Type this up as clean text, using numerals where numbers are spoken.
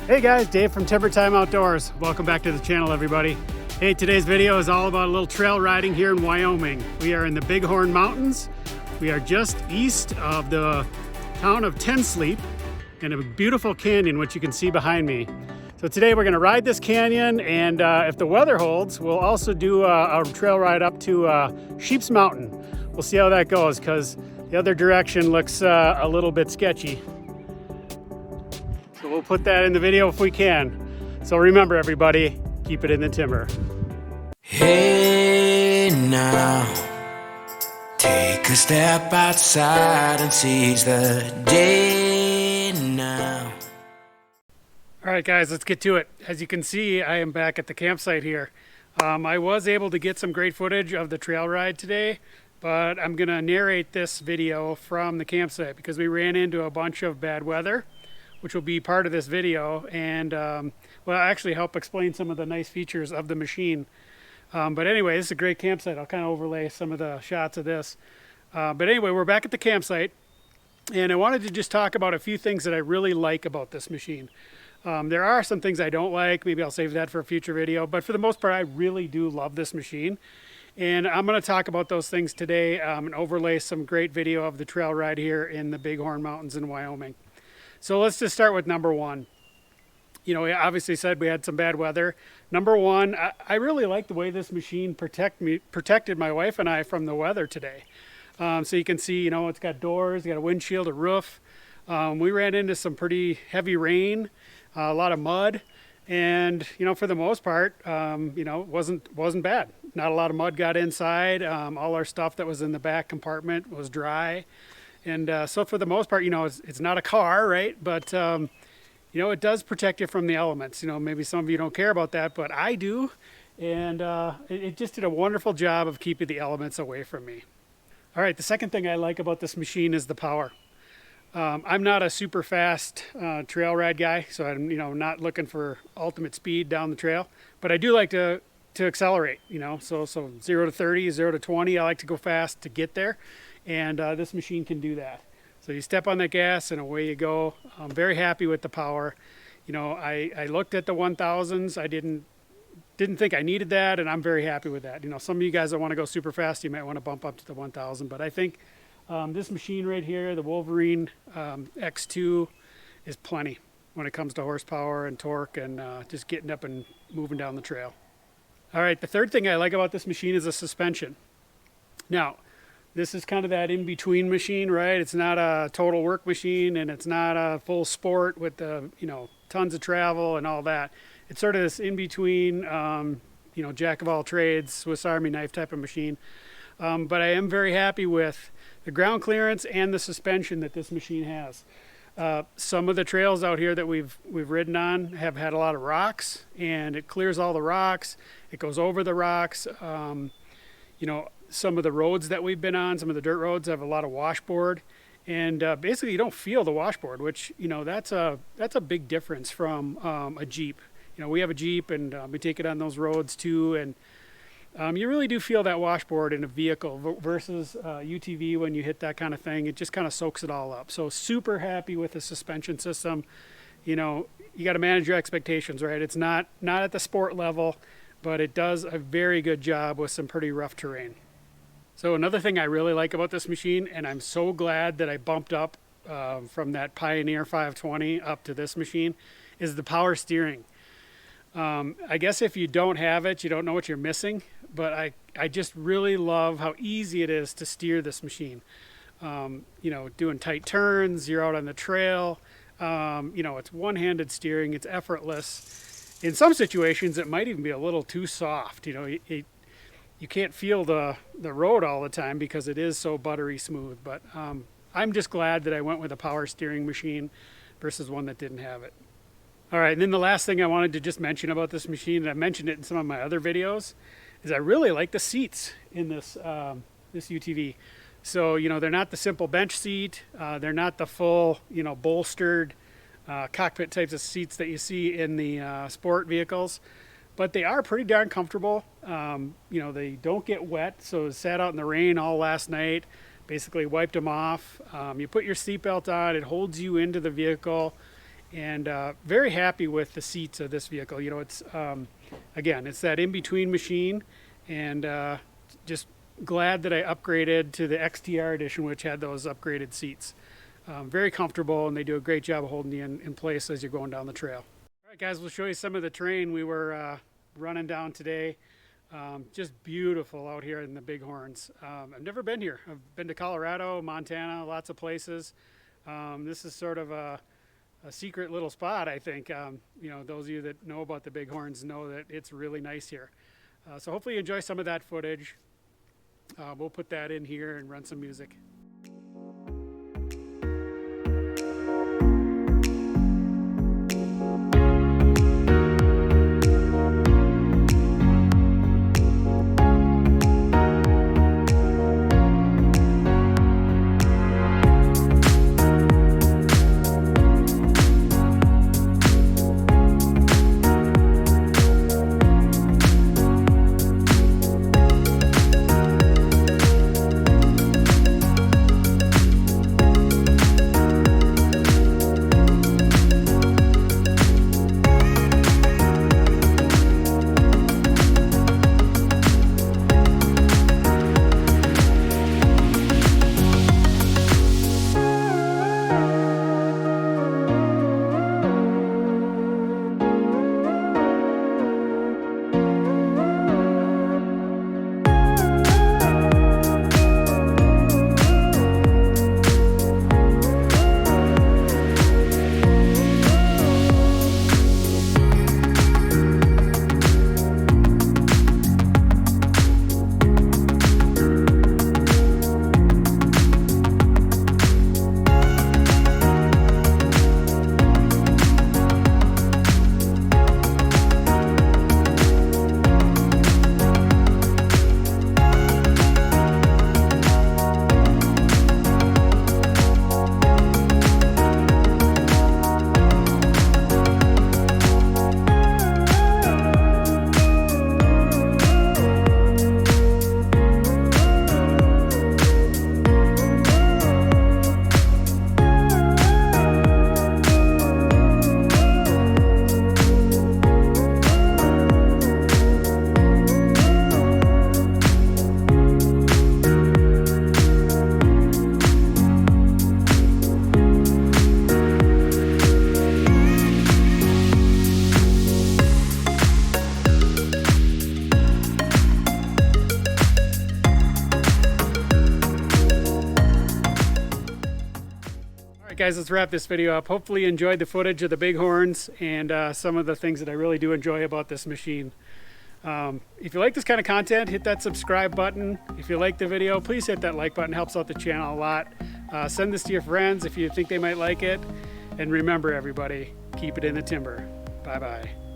Hey guys, Dave from Timber Time Outdoors. Welcome back to the channel, everybody. Hey, today's video is all about a little trail riding here in Wyoming. We are in the Bighorn Mountains. We are just east of the town of Ten Sleep in a beautiful canyon, which you can see behind me. So today we're gonna ride this canyon, and if the weather holds, we'll also do a trail ride up to Sheep's Mountain. We'll see how that goes, because the other direction looks a little bit sketchy. So we'll put that in the video if we can. So remember, everybody, keep it in the timber. Hey now, take a step outside and seize the day now. All right, guys, let's get to it. As you can see, I am back at the campsite here. I was able to get some great footage of the trail ride today, but I'm gonna narrate this video from the campsite because we ran into a bunch of bad weather, which will be part of this video, and will actually help explain some of the nice features of the machine. But anyway, this is a great campsite. I'll kind of overlay some of the shots of this. But anyway, we're back at the campsite, and I wanted to just talk about a few things that I really like about this machine. There are some things I don't like. Maybe I'll save that for a future video, but for the most part, I really do love this machine. And I'm going to talk about those things today and overlay some great video of the trail ride here in the Bighorn Mountains in Wyoming. So let's just start with number one. You know, we obviously said we had some bad weather. Number one, I really like the way this machine protected my wife and I from the weather today. So you can see, you know, it's got doors, it's got a windshield, a roof. We ran into some pretty heavy rain, a lot of mud, and you know, for the most part, you know, wasn't bad. Not a lot of mud got inside. All our stuff that was in the back compartment was dry. And so for the most part, you know, it's not a car, right? But, you know, it does protect you from the elements. You know, maybe some of you don't care about that, but I do. And it just did a wonderful job of keeping the elements away from me. All right, the second thing I like about this machine is the power. I'm not a super fast trail ride guy, so I'm, you know, not looking for ultimate speed down the trail. But I do like to accelerate, you know, so 0 to 30, 0 to 20, I like to go fast to get there. And this machine can do that. So you step on that gas and away you go. I'm very happy with the power. You know, I looked at the 1000s. I didn't think I needed that, and I'm very happy with that. You know, some of you guys that want to go super fast, you might want to bump up to the 1000. But I think this machine right here, the Wolverine X2, is plenty when it comes to horsepower and torque and just getting up and moving down the trail. All right, the third thing I like about this machine is the suspension. Now, this is kind of that in-between machine, right? It's not a total work machine, and it's not a full sport with the, you know, tons of travel and all that. It's sort of this in-between, you know, jack of all trades, Swiss Army knife type of machine. But I am very happy with the ground clearance and the suspension that this machine has. Some of the trails out here that we've ridden on have had a lot of rocks, and it clears all the rocks. It goes over the rocks. You know, some of the roads that we've been on, some of the dirt roads have a lot of washboard, and basically you don't feel the washboard, which, you know, that's a big difference from a Jeep. You know, we have a Jeep, and we take it on those roads too, and you really do feel that washboard in a vehicle versus UTV. When you hit that kind of thing, it just kind of soaks it all up. So super happy with the suspension system. You know, you got to manage your expectations, right? It's not at the sport level, but it does a very good job with some pretty rough terrain. So another thing I really like about this machine, and I'm so glad that I bumped up from that Pioneer 520 up to this machine, is the power steering. I guess if you don't have it, you don't know what you're missing, but I just really love how easy it is to steer this machine. You know, doing tight turns, you're out on the trail, you know, it's one-handed steering, it's effortless. In some situations, it might even be a little too soft. You know, you can't feel the road all the time because it is so buttery smooth. But I'm just glad that I went with a power steering machine versus one that didn't have it. All right, and then the last thing I wanted to just mention about this machine, and I mentioned it in some of my other videos, is I really like the seats in this this UTV. So, you know, they're not the simple bench seat. They're not the full, you know, bolstered cockpit types of seats that you see in the sport vehicles. But they are pretty darn comfortable. You know, they don't get wet, so it sat out in the rain all last night, basically wiped them off. You put your seatbelt on, it holds you into the vehicle, and very happy with the seats of this vehicle. You know, it's again, it's that in-between machine, and just glad that I upgraded to the XTR edition, which had those upgraded seats. Very comfortable, and they do a great job of holding you in place as you're going down the trail. All right, guys, we'll show you some of the terrain we were running down today. Just beautiful out here in the Bighorns. I've never been here. I've been to Colorado, Montana, lots of places. This is sort of a secret little spot, I think. You know, those of you that know about the Bighorns know that it's really nice here. So hopefully you enjoy some of that footage. We'll put that in here and run some music. Guys, let's wrap this video up. Hopefully you enjoyed the footage of the Bighorns and some of the things that I really do enjoy about this machine. If you like this kind of content, hit that subscribe button. If you like the video, please hit that like button. It helps out the channel a lot. Send this to your friends if you think they might like it. And remember, everybody, keep it in the timber. Bye-bye.